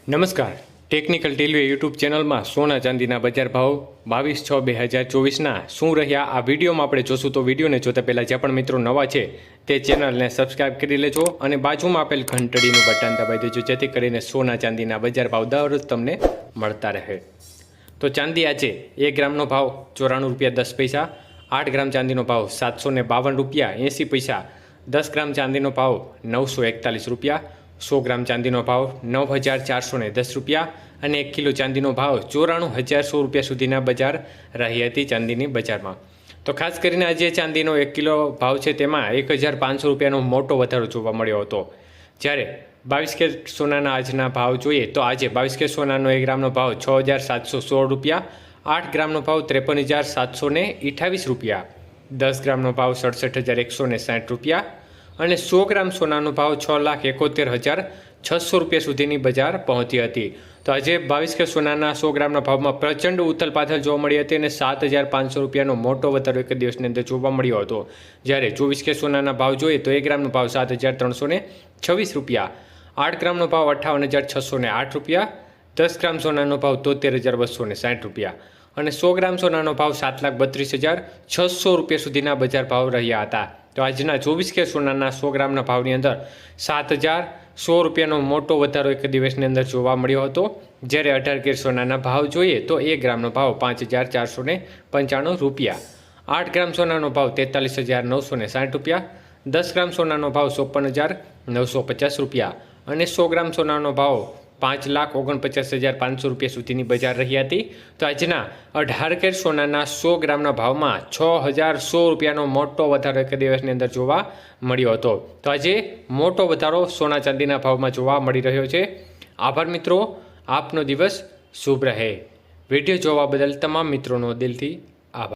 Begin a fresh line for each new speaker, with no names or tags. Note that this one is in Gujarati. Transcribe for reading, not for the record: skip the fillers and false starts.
નમસ્કાર, ટેકનિકલ ટેલવે યુટ્યુબ ચેનલમાં સોના ચાંદીના બજાર ભાવ 22/6/2024ના શું રહ્યા આ વિડીયોમાં આપણે જોશું। તો વિડીયોને જોતા પહેલાં જે પણ મિત્રો નવા છે તે ચેનલને સબસ્ક્રાઇબ કરી લેજો અને બાજુમાં આપેલ ઘંટડીનું બટન દબાવી દેજો જેથી કરીને સોના ચાંદીના બજાર ભાવ દરરોજ તમને મળતા રહે। તો ચાંદી આજે 1 ગ્રામનો ભાવ 94 રૂપિયા 10 પૈસા, 8 ગ્રામ ચાંદીનો ભાવ 752 રૂપિયા 80 પૈસા, 10 ગ્રામ ચાંદીનો ભાવ 941 રૂપિયા, 100 ગ્રામ ચાંદીનો ભાવ 9410 રૂપિયા અને 1 કિલો ચાંદીનો ભાવ 94100 રૂપિયા સુધીના બજાર રહી હતી ચાંદીની બજારમાં। તો ખાસ કરીને આજે ચાંદીનો 1 કિલો ભાવ છે તેમાં 1500 રૂપિયાનો મોટો વધારો જોવા મળ્યો હતો। જ્યારે 22 કેરેટ સોનાના આજના ભાવ જોઈએ તો આજે 22 કેરેટ સોનાનો 1 ગ્રામનો ભાવ 6716 રૂપિયા, 8 ગ્રામનો ભાવ 53728 રૂપિયા, 10 ગ્રામનો ભાવ 67160 રૂપિયા અને 100 ગ્રામ સોનાનો ભાવ 6,71,600 રૂપિયા સુધીની બજાર પહોંચી હતી। તો આજે 22 કે સોનાના 100 ગ્રામના ભાવમાં પ્રચંડ ઉથલપાથલ જોવા મળી હતી અને 7,500 રૂપિયાનો મોટો વધારો એક દિવસની અંદર જોવા મળ્યો હતો। જ્યારે 24 કે સોનાના ભાવ જોઈએ તો 1 ગ્રામનો ભાવ 7,326 રૂપિયા, 8 ગ્રામનો ભાવ 58,608 રૂપિયા, 10 ગ્રામ સોનાનો ભાવ 73,260 રૂપિયા અને 100 ગ્રામ સોનાનો ભાવ 7,32,600 રૂપિયા સુધીના બજાર ભાવ રહ્યા હતા। તો આજના 24 કે સોનાના 100 ગ્રામના ભાવની અંદર 7,100 રૂપિયાનો મોટો વધારો એક દિવસની અંદર જોવા મળ્યો હતો। જ્યારે 18 કે સોનાના ભાવ જોઈએ તો 1 ગ્રામનો ભાવ 5,495 રૂપિયા, 8 ગ્રામ સોનાનો ભાવ 43,960 રૂપિયા, 10 ગ્રામ સોનાનો ભાવ 54,950 રૂપિયા અને 100 ગ્રામ સોનાનો ભાવ 5,49,500 રૂપિયા સુધીની બજાર રહી હતી। તો આજના 18 કેરેટ સોનાના 100 ગ્રામના ભાવમાં 6,100 રૂપિયાનો મોટો વધારો એક દિવસની અંદર જોવા મળ્યો હતો। તો આજે મોટો વધારો સોના ચાંદીના ભાવમાં જોવા મળી રહ્યો છે। આભાર મિત્રો, આપનો દિવસ શુભ રહે। વિડીયો જોવા બદલ તમામ મિત્રોનો દિલથી